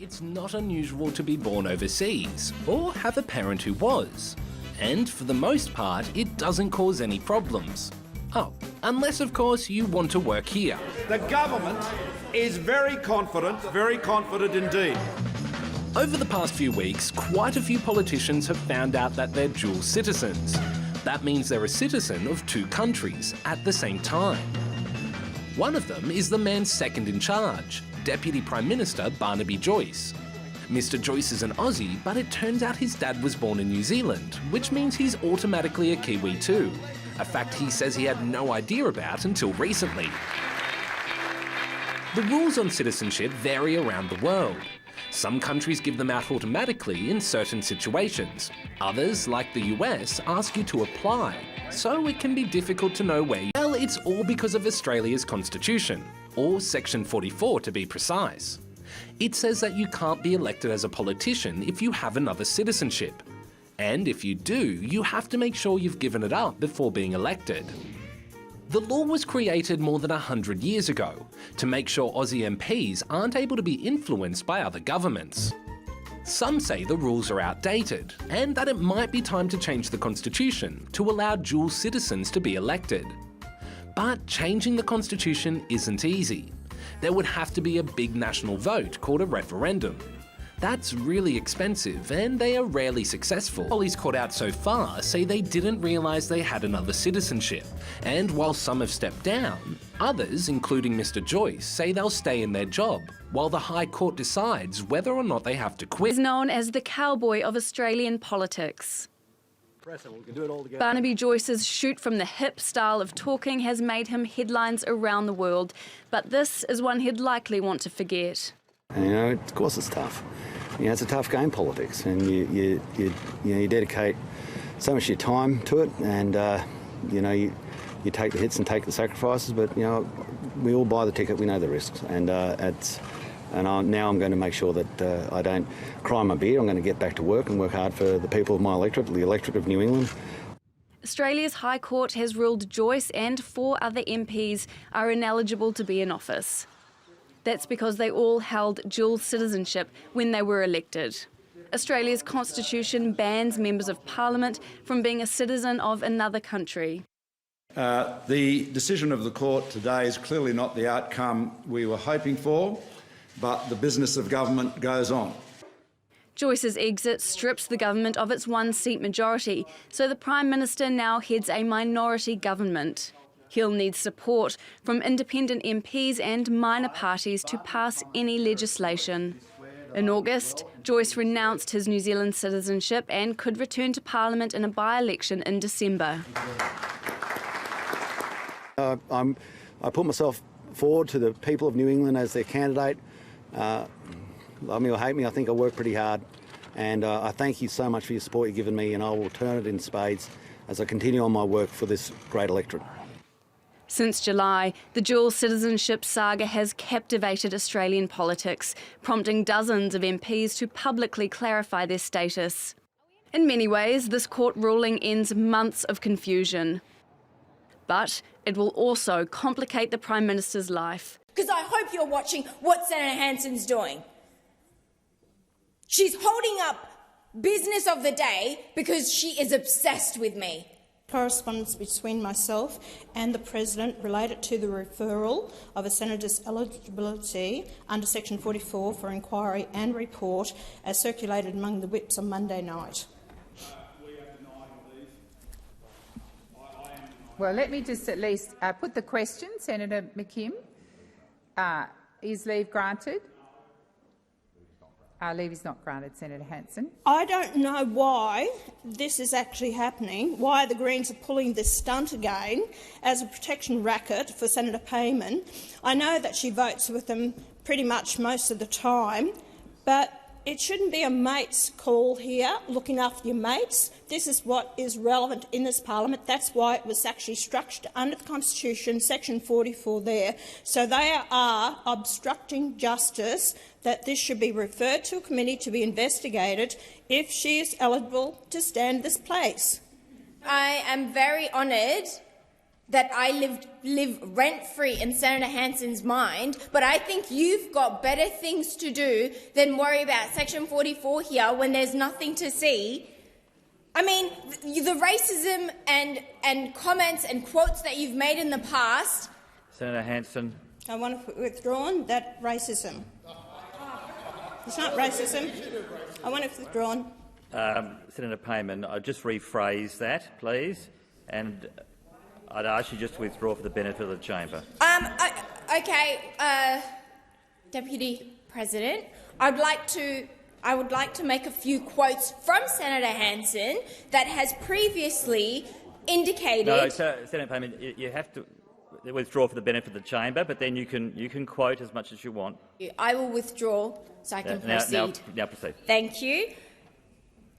It's not unusual to be born overseas or have a parent who was. And for the most part, it doesn't cause any problems. Oh, unless of course you want to work here. The government is very confident indeed. Over the past few weeks, quite a few politicians have found out that they're dual citizens. That means they're a citizen of two countries at the same time. One of them is the man second in charge, Deputy Prime Minister Barnaby Joyce. Mr. Joyce is an Aussie, but it turns out his dad was born in New Zealand, which means he's automatically a Kiwi too. A fact he says he had no idea about until recently. The rules on citizenship vary around the world. Some countries give them out automatically in certain situations. Others, like the US, ask you to apply, so it can be difficult to know where you... Well, it's all because of Australia's constitution, or Section 44 to be precise. It says that you can't be elected as a politician if you have another citizenship. And if you do, you have to make sure you've given it up before being elected. The law was created more than 100 years ago to make sure Aussie MPs aren't able to be influenced by other governments. Some say the rules are outdated and that it might be time to change the constitution to allow dual citizens to be elected. But changing the constitution isn't easy. There would have to be a big national vote called a referendum. That's really expensive and they are rarely successful. Pollies caught out so far say they didn't realise they had another citizenship, and while some have stepped down, others, including Mr. Joyce, say they'll stay in their job while the High Court decides whether or not they have to quit. He's known as the cowboy of Australian politics. Barnaby Joyce's shoot-from-the-hip style of talking has made him headlines around the world, but this is one he'd likely want to forget. And, of course it's tough. It's a tough game, politics, and you dedicate so much of your time to it, and you take the hits and take the sacrifices. But we all buy the ticket. We know the risks, and now I'm going to make sure that I don't cry my beer. I'm going to get back to work and work hard for the people of my electorate, the electorate of New England. Australia's High Court has ruled Joyce and 4 other MPs are ineligible to be in office. That's because they all held dual citizenship when they were elected. Australia's constitution bans members of parliament from being a citizen of another country. The decision of the court today is clearly not the outcome we were hoping for, but the business of government goes on. Joyce's exit strips the government of its 1-seat majority, so the Prime Minister now heads a minority government. He'll need support from independent MPs and minor parties to pass any legislation. In August, Joyce renounced his New Zealand citizenship and could return to Parliament in a by-election in December. I put myself forward to the people of New England as their candidate. Love me or hate me, I think I work pretty hard. And I thank you so much for your support you've given me, and I will turn it in spades as I continue on my work for this great electorate. Since July, the dual citizenship saga has captivated Australian politics, prompting dozens of MPs to publicly clarify their status. In many ways, this court ruling ends months of confusion. But it will also complicate the Prime Minister's life. Because I hope you're watching what Senator Hanson's doing. She's holding up business of the day because she is obsessed with me. Correspondence between myself and the President related to the referral of a senator's eligibility under Section 44 for inquiry and report as circulated among the whips on Monday night. Well, let me just at least put the question. Senator McKim, is leave granted? Leave is not granted, Senator Hanson. I don't know why this is actually happening, why the Greens are pulling this stunt again as a protection racket for Senator Payman. I know that she votes with them pretty much most of the time, but it shouldn't be a mate's call here, looking after your mates. This is what is relevant in this parliament. That's why it was actually structured under the Constitution, Section 44 there. So they are obstructing justice, that this should be referred to a committee to be investigated if she is eligible to stand this place. I am very honoured that I live rent-free in Senator Hanson's mind, but I think you've got better things to do than worry about Section 44 here when there's nothing to see. I mean, the racism and comments and quotes that you've made in the past— Senator Hanson. I want to withdraw that racism. It's not racism. I want it withdrawn. Senator Payman, I'll just rephrase that, please, and I'd ask you just to withdraw for the benefit of the chamber. Deputy President, I would like to make a few quotes from Senator Hanson that has previously indicated— No, Senator Payman, you have to withdraw for the benefit of the chamber, but then you can quote as much as you want. I will withdraw so I can proceed. Now proceed. Thank you.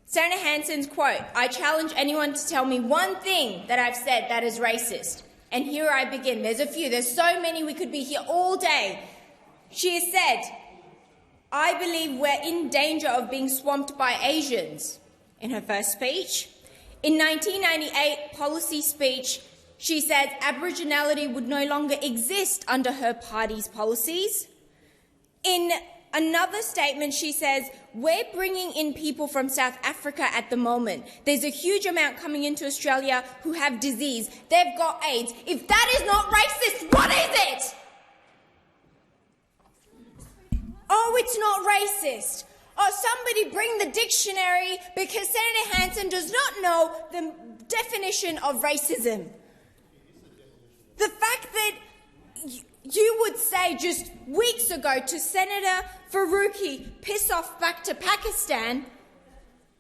Senator Hanson's quote: "I challenge anyone to tell me one thing that I've said that is racist." And here I begin. There's a few. There's so many, we could be here all day. She has said, "I believe we're in danger of being swamped by Asians," in her first speech. In 1998 policy speech, she said Aboriginality would no longer exist under her party's policies. In another statement, she says, "We're bringing in people from South Africa at the moment. There's a huge amount coming into Australia who have disease. They've got AIDS. If that is not racist, what is it?" Oh, it's not racist. Oh, somebody bring the dictionary, because Senator Hanson does not know the definition of racism. The fact that you would say just weeks ago to Senator Faruqi, "Piss off back to Pakistan,"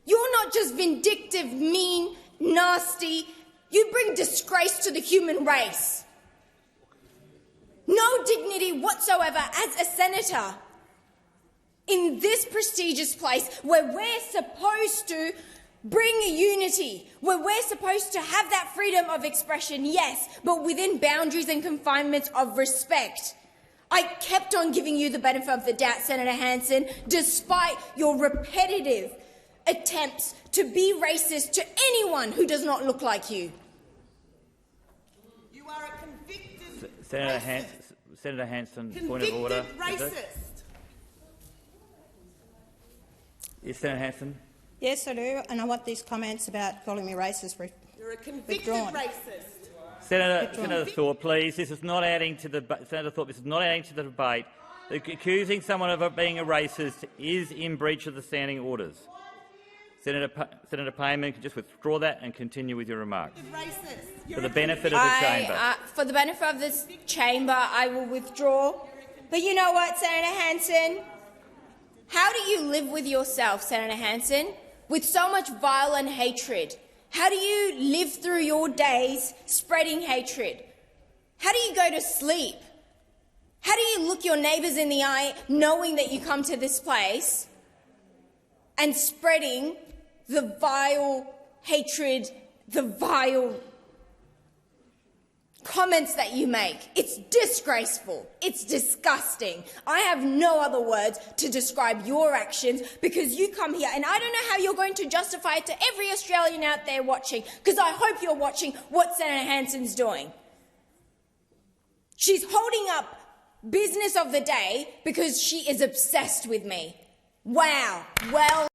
you're not just vindictive, mean, nasty, you bring disgrace to the human race. No dignity whatsoever as a senator in this prestigious place where we're supposed to bring unity, where we're supposed to have that freedom of expression, yes, but within boundaries and confinements of respect. I kept on giving you the benefit of the doubt, Senator Hanson, despite your repetitive attempts to be racist to anyone who does not look like you. You are a convicted Senator Hanson, convicted point of order. Racist. Yes, Senator Hanson. Yes, I do, and I want these comments about calling me racist You're a convicted withdrawn. racist. Senator Thorpe, please. This is not adding to the Senator Thorpe. This is not adding to the debate. Accusing someone of being a racist is in breach of the standing orders. Senator Payman, can just withdraw that and continue with your remarks. For the benefit of the chamber. For the benefit of this chamber, I will withdraw. But you know what, Senator Hanson? How do you live with yourself, Senator Hanson, with so much violent hatred? How do you live through your days spreading hatred? How do you go to sleep? How do you look your neighbours in the eye knowing that you come to this place and spreading the vile hatred, the vile comments that you make? It's disgraceful. It's disgusting. I have no other words to describe your actions, because you come here, and I don't know how you're going to justify it to every Australian out there watching, because I hope you're watching what Senator Hanson's doing. She's holding up business of the day because she is obsessed with me. Wow. Well